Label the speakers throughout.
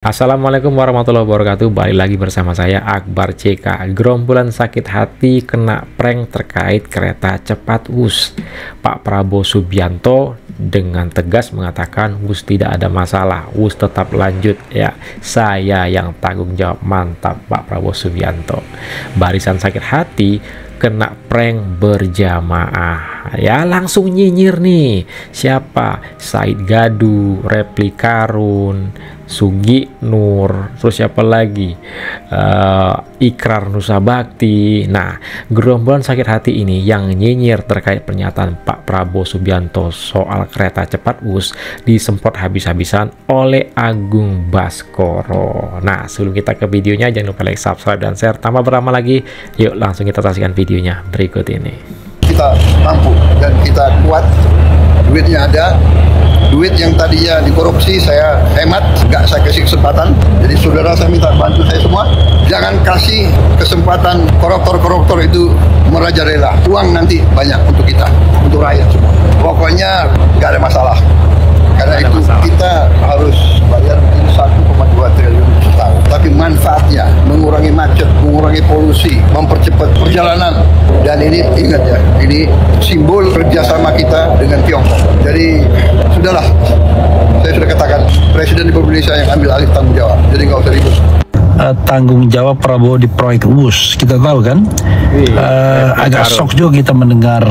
Speaker 1: Assalamualaikum warahmatullahi wabarakatuh. Balik lagi bersama saya Akbar CK. Gerombolan sakit hati kena prank terkait kereta cepat WUS. Pak Prabowo Subianto dengan tegas mengatakan WUS tidak ada masalah, WUS tetap lanjut ya. Saya yang tanggung jawab. Mantap Pak Prabowo Subianto. Barisan sakit hati kena prank berjamaah ya, langsung nyinyir nih. Siapa? Said Gadu, Repli Karun, Sugi Nur, terus siapa lagi? Ikrar Nusa Bakti. Nah, gerombolan sakit hati ini yang nyinyir terkait pernyataan Pak Prabowo Subianto soal kereta cepat WUS disemprot habis-habisan oleh Agung Baskoro. Nah, sebelum kita ke videonya, jangan lupa like, subscribe, dan share. Tambah berlama lagi, yuk langsung kita saksikan videonya berikut ini.
Speaker 2: Kita mampu dan kita kuat, duitnya ada. Duit yang tadinya dikorupsi saya hemat, nggak saya kasih kesempatan. Jadi saudara, saya minta bantu saya semua, jangan kasih kesempatan koruptor-koruptor itu merajalela. Uang nanti banyak untuk kita, untuk rakyat semua. Pokoknya nggak ada masalah. Karena itu kita harus bayar 1,2 triliun setahun. Tapi manfaatnya mengurangi macet, mengurangi polusi, mempercepat perjalanan. Dan ini ingat ya, ini simbol kerjasama kita dengan Tiongkok. Jadi sudahlah, saya sudah katakan Presiden Republik Indonesia yang ambil alih tanggung jawab. Jadi nggak usah ribut.
Speaker 3: Tanggung jawab Prabowo di proyek WUS, kita tahu kan. Agak shock juga kita mendengar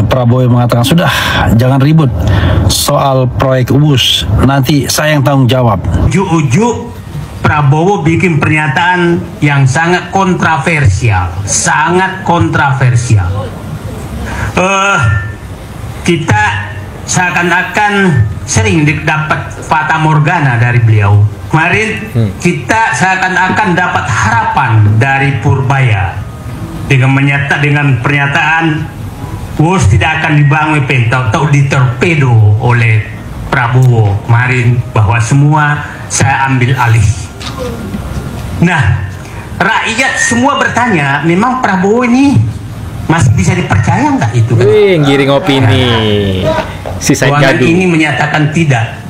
Speaker 3: Prabowo yang mengatakan sudah jangan ribut soal proyek WUS, nanti saya yang tanggung jawab.
Speaker 4: Ujuk-ujuk Prabowo bikin pernyataan yang sangat kontroversial, kita seakan-akan sering dapat fata morgana dari beliau. Kemarin kita seakan-akan dapat harapan dari Purbaya dengan pernyataan WUS tidak akan dibangun atau ditorpedo oleh Prabowo kemarin, bahwa semua saya ambil alih. Nah, rakyat semua bertanya, memang Prabowo ini masih bisa dipercaya nggak itu?
Speaker 1: Giring opini. Si Said Gadu
Speaker 4: ini menyatakan tidak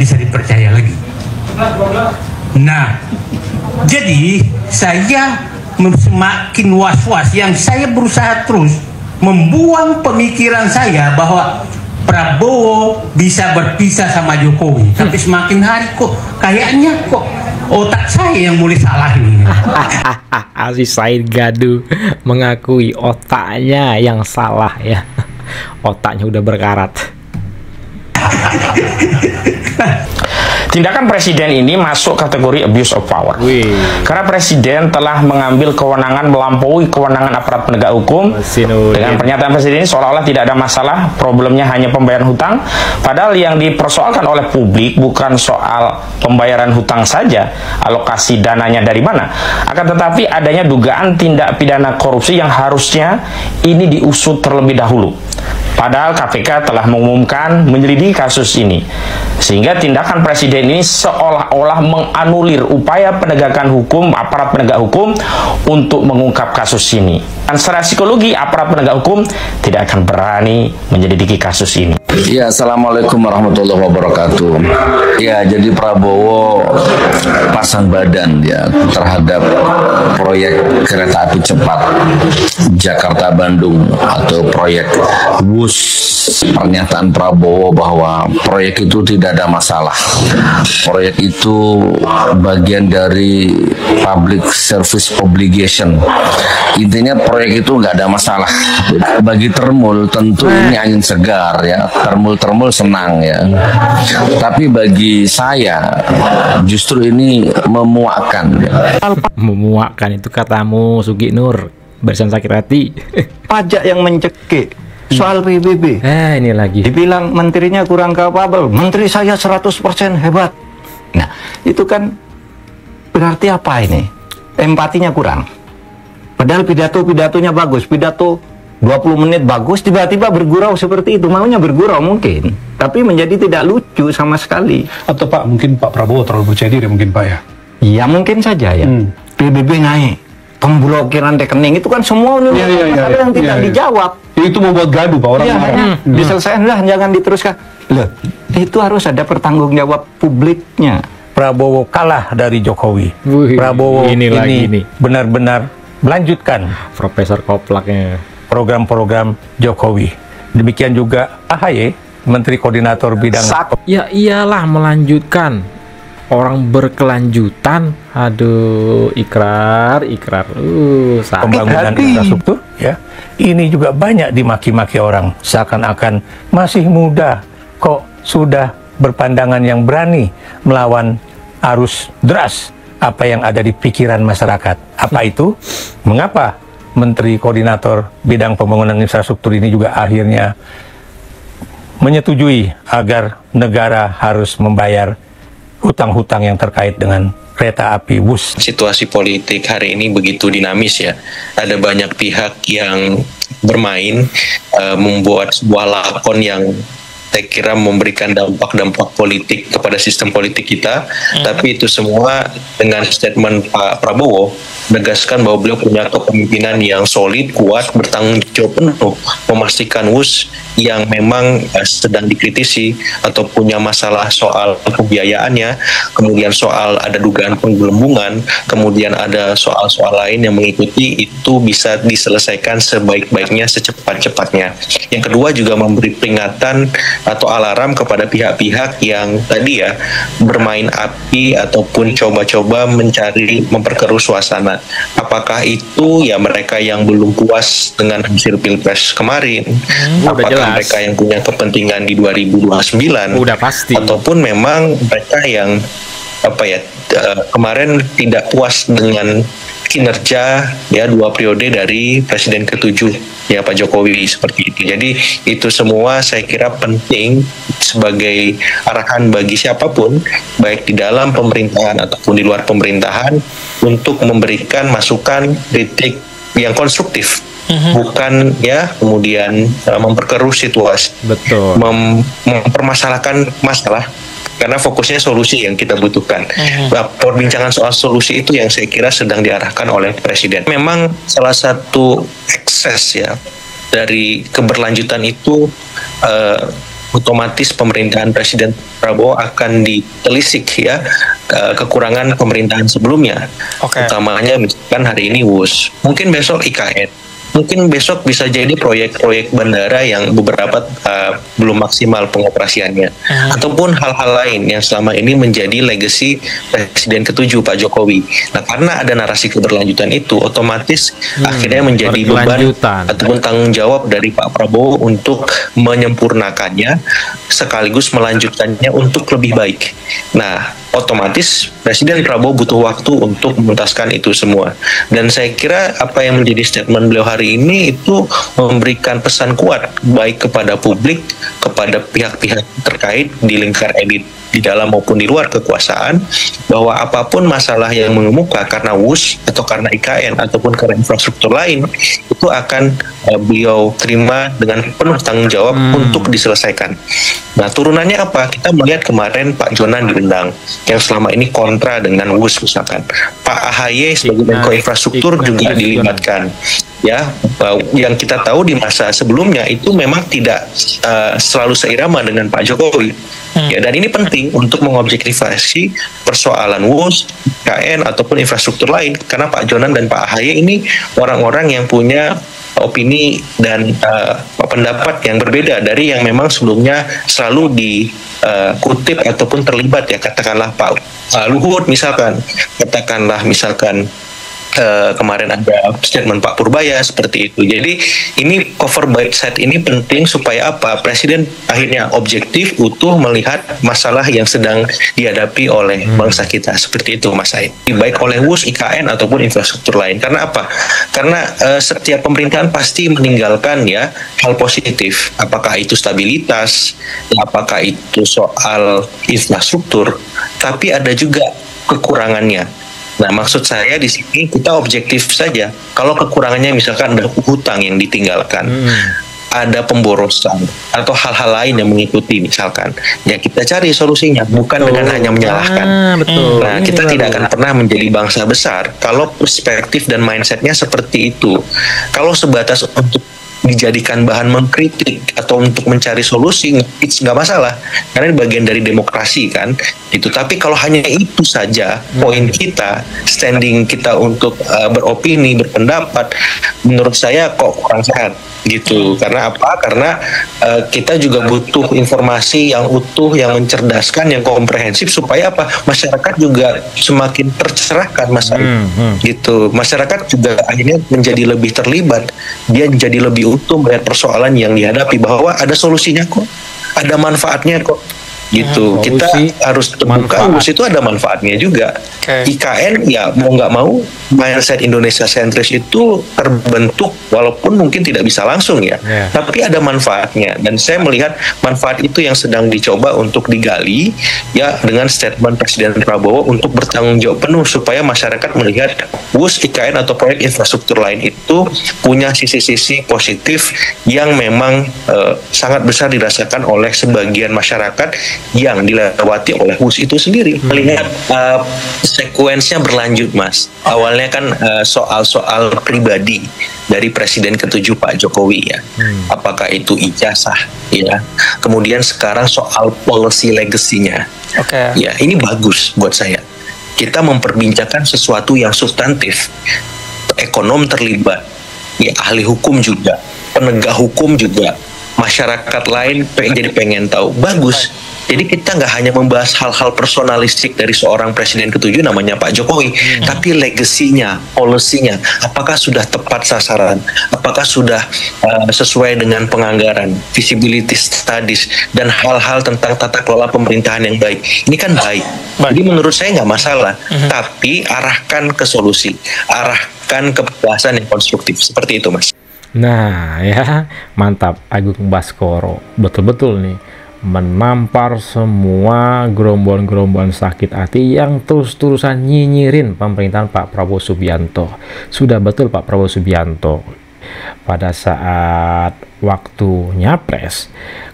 Speaker 4: bisa dipercaya lagi. Nah, jadi saya semakin was-was. Yang saya berusaha terus membuang pemikiran saya bahwa Prabowo bisa berpisah sama Jokowi. Tapi semakin hari kok kayaknya otak saya yang mulai salah ini.
Speaker 1: Si Said Gadu mengakui otaknya yang salah ya. Otaknya udah berkarat.
Speaker 5: Tindakan presiden ini masuk kategori abuse of power. Karena presiden telah mengambil kewenangan melampaui kewenangan aparat penegak hukum. Dengan pernyataan presiden ini seolah-olah tidak ada masalah, problemnya hanya pembayaran hutang. Padahal yang dipersoalkan oleh publik bukan soal pembayaran hutang saja, alokasi dananya dari mana. Akan tetapi adanya dugaan tindak pidana korupsi yang harusnya ini diusut terlebih dahulu. Padahal KPK telah mengumumkan menyelidiki kasus ini. Sehingga tindakan presiden ini seolah-olah menganulir upaya penegakan hukum, aparat penegak hukum untuk mengungkap kasus ini. Dan secara psikologi, aparat penegak hukum tidak akan berani menyelidiki kasus ini.
Speaker 6: Ya, assalamualaikum warahmatullahi wabarakatuh. Ya, jadi Prabowo pasang badan ya terhadap proyek kereta api cepat Jakarta-Bandung atau proyek WUS. Pernyataan Prabowo bahwa proyek itu tidak ada masalah. Proyek itu bagian dari public service obligation. Intinya proyek itu nggak ada masalah. Bagi Termul tentu ini angin segar ya. Termul senang ya. Tapi bagi saya justru ini memuakkan.
Speaker 1: Memuakkan itu katamu, Sugi Nur, barisan sakit hati.
Speaker 3: Pajak yang mencekik soal PBB.
Speaker 1: Ini lagi.
Speaker 3: Dibilang menterinya kurang kapabel. Menteri saya 100% hebat. Nah, itu kan berarti apa ini? Empatinya kurang. Padahal pidatonya bagus. Pidato 20 menit bagus, tiba-tiba bergurau seperti itu. Maunya bergurau mungkin, tapi menjadi tidak lucu sama sekali.
Speaker 7: Atau Pak, mungkin Pak Prabowo terlalu percaya diri mungkin Pak ya?
Speaker 3: Iya mungkin saja ya. PBB naik, pemblokiran rekening itu kan semua yang tidak dijawab.
Speaker 7: Itu membuat gaduh Pak orang.
Speaker 3: Diselesaikan, jangan diteruskan. Loh, itu harus ada pertanggungjawab publiknya.
Speaker 8: Prabowo kalah dari Jokowi. Prabowo ini benar-benar melanjutkan
Speaker 1: Profesor Koplaknya
Speaker 8: program-program Jokowi. Demikian juga AHY, Menteri Koordinator Bidang.
Speaker 1: Ya iyalah, melanjutkan. Orang berkelanjutan. Aduh, ikrar.
Speaker 8: Pembangunan infrastruktur, ya. Ini juga banyak dimaki-maki orang, seakan-akan masih muda kok sudah berpandangan yang berani melawan arus deras apa yang ada di pikiran masyarakat. Apa itu? Mengapa Menteri Koordinator Bidang Pembangunan Infrastruktur ini juga akhirnya menyetujui agar negara harus membayar hutang-hutang yang terkait dengan kereta api Wus.
Speaker 9: Situasi politik hari ini begitu dinamis ya. Ada banyak pihak yang bermain, membuat sebuah lakon yang saya kira memberikan dampak-dampak politik kepada sistem politik kita. Tapi itu semua dengan statement Pak Prabowo menegaskan bahwa beliau punya kepemimpinan yang solid, kuat, bertanggung jawab penuh, memastikan Wus yang memang sedang dikritisi atau punya masalah soal pembiayaannya, kemudian soal ada dugaan penggelembungan, kemudian ada soal-soal lain yang mengikuti, itu bisa diselesaikan sebaik-baiknya, secepat-cepatnya. Yang kedua juga memberi peringatan atau alarm kepada pihak-pihak yang tadi ya bermain api ataupun coba-coba memperkeruh suasana. Apakah itu ya mereka yang belum puas dengan hasil Pilpres kemarin? Apakah mereka yang punya kepentingan di 2029?
Speaker 1: Udah pasti.
Speaker 9: Ataupun memang mereka yang kemarin tidak puas dengan kinerja ya 2 periode dari Presiden ke-7 ya Pak Jokowi seperti itu. Jadi itu semua saya kira penting sebagai arahan bagi siapapun baik di dalam pemerintahan ataupun di luar pemerintahan untuk memberikan masukan kritik yang konstruktif. Bukan ya kemudian memperkeruh situasi.
Speaker 1: Betul.
Speaker 9: Mempermasalahkan masalah. Karena fokusnya solusi yang kita butuhkan. Perbincangan soal solusi itu yang saya kira sedang diarahkan oleh Presiden. Memang salah satu ekses ya dari keberlanjutan itu otomatis pemerintahan Presiden Prabowo akan ditelisik ya kekurangan pemerintahan sebelumnya. Utamanya misalkan hari ini Wus, mungkin besok IKN. Mungkin besok bisa jadi proyek-proyek bandara yang beberapa belum maksimal pengoperasiannya. Ataupun hal-hal lain yang selama ini menjadi legacy Presiden ke-7 Pak Jokowi. Nah, karena ada narasi keberlanjutan itu, otomatis akhirnya menjadi beban ataupun tanggung jawab dari Pak Prabowo untuk menyempurnakannya sekaligus melanjutkannya untuk lebih baik. Nah, otomatis Presiden Prabowo butuh waktu untuk menuntaskan itu semua. Dan saya kira apa yang menjadi statement beliau hari ini itu memberikan pesan kuat baik kepada publik, kepada pihak-pihak terkait di lingkar elit di dalam maupun di luar kekuasaan, bahwa apapun masalah yang mengemuka karena Wus atau karena IKN ataupun karena infrastruktur lain itu akan beliau terima dengan penuh tanggung jawab untuk diselesaikan. Nah, turunannya apa? Kita melihat kemarin Pak Jonan diundang yang selama ini kontra dengan Wus misalkan. Pak AHY sebagai Menko Infrastruktur juga dilibatkan. Ya, yang kita tahu di masa sebelumnya itu memang tidak selalu seirama dengan Pak Jokowi. Ya, dan ini penting untuk mengobjektivasi persoalan Wus, KN ataupun infrastruktur lain, karena Pak Jonan dan Pak AHY ini orang-orang yang punya opini dan pendapat yang berbeda dari yang memang sebelumnya selalu dikutip ataupun terlibat ya, katakanlah Pak Luhut misalkan, kemarin ada statement Pak Purbaya seperti itu. Jadi ini cover by side ini penting supaya apa? Presiden akhirnya objektif, utuh melihat masalah yang sedang dihadapi oleh bangsa kita. Seperti itu Mas Said. Baik oleh Wus, IKN ataupun infrastruktur lain. Karena apa? Karena setiap pemerintahan pasti meninggalkan ya hal positif. Apakah itu stabilitas, apakah itu soal infrastruktur, tapi ada juga kekurangannya. Nah, maksud saya di sini kita objektif saja. Kalau kekurangannya misalkan ada hutang yang ditinggalkan, ada pemborosan atau hal-hal lain yang mengikuti misalkan, ya kita cari solusinya, bukan dengan hanya menyalahkan. Nah, kita tidak akan pernah menjadi bangsa besar kalau perspektif dan mindsetnya seperti itu. Kalau sebatas untuk dijadikan bahan mengkritik atau untuk mencari solusi, it's nggak masalah, karena ini bagian dari demokrasi kan, gitu. Tapi kalau hanya itu saja poin kita, standing kita untuk beropini, berpendapat, menurut saya kok kurang sehat, gitu. Karena apa? Karena kita juga butuh informasi yang utuh, yang mencerdaskan, yang komprehensif, supaya apa? Masyarakat juga semakin tercerahkan, Mas Arif, gitu. Masyarakat juga akhirnya menjadi lebih terlibat, dia jadi lebih utuh melihat persoalan yang dihadapi, bahwa ada solusinya kok, ada manfaatnya kok, gitu. Kita harus terbuka, WUS itu ada manfaatnya juga. IKN ya mau nggak mau, mindset Indonesia sentris itu terbentuk walaupun mungkin tidak bisa langsung ya, tapi ada manfaatnya, dan saya melihat manfaat itu yang sedang dicoba untuk digali ya dengan statement Presiden Prabowo untuk bertanggung jawab penuh supaya masyarakat melihat WUS, IKN atau proyek infrastruktur lain itu punya sisi-sisi positif yang memang sangat besar dirasakan oleh sebagian masyarakat yang dilewati oleh WUS itu sendiri. Melihat sekuensnya berlanjut, Mas. Awalnya kan soal-soal pribadi dari Presiden ke-7 Pak Jokowi ya. Apakah itu ijazah ya. Kemudian sekarang soal policy legacy-nya. Ya, ini bagus buat saya. Kita memperbincangkan sesuatu yang substantif. Ekonom terlibat, ya ahli hukum juga, penegak hukum juga, masyarakat lain jadi pengen tahu. Bagus. Jadi kita nggak hanya membahas hal-hal personalistik dari seorang Presiden ke-7 namanya Pak Jokowi, tapi legasinya, polisinya, apakah sudah tepat sasaran, apakah sudah sesuai dengan penganggaran, visibility studies, dan hal-hal tentang tata kelola pemerintahan yang baik. Ini kan baik. Jadi menurut saya nggak masalah, tapi arahkan ke solusi, arahkan ke pembahasan yang konstruktif. Seperti itu, Mas.
Speaker 1: Nah ya, mantap Agung Baskoro, betul-betul nih menampar semua gerombolan-gerombolan sakit hati yang terus-terusan nyinyirin pemerintahan Pak Prabowo Subianto. Sudah betul Pak Prabowo Subianto pada saat waktu nyapres,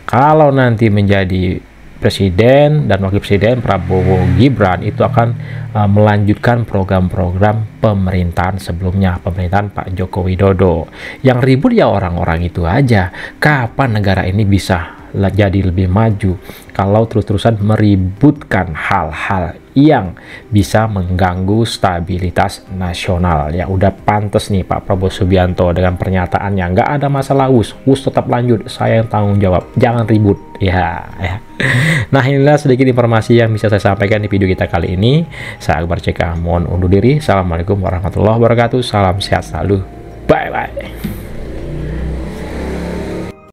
Speaker 1: kalau nanti menjadi presiden dan wakil presiden Prabowo Gibran itu akan melanjutkan program-program pemerintahan sebelumnya, pemerintahan Pak Joko Widodo. Yang ribut ya orang-orang itu aja. Kapan negara ini bisa jadi lebih maju kalau terus-terusan meributkan hal-hal yang bisa mengganggu stabilitas nasional? Ya udah pantas nih Pak Prabowo Subianto dengan pernyataannya, nggak ada masalah WUS tetap lanjut, saya yang tanggung jawab, jangan ribut ya. Nah inilah sedikit informasi yang bisa saya sampaikan di video kita kali ini. Saya Akbar CK mohon undur diri. Assalamualaikum warahmatullahi wabarakatuh, salam sehat selalu, bye bye.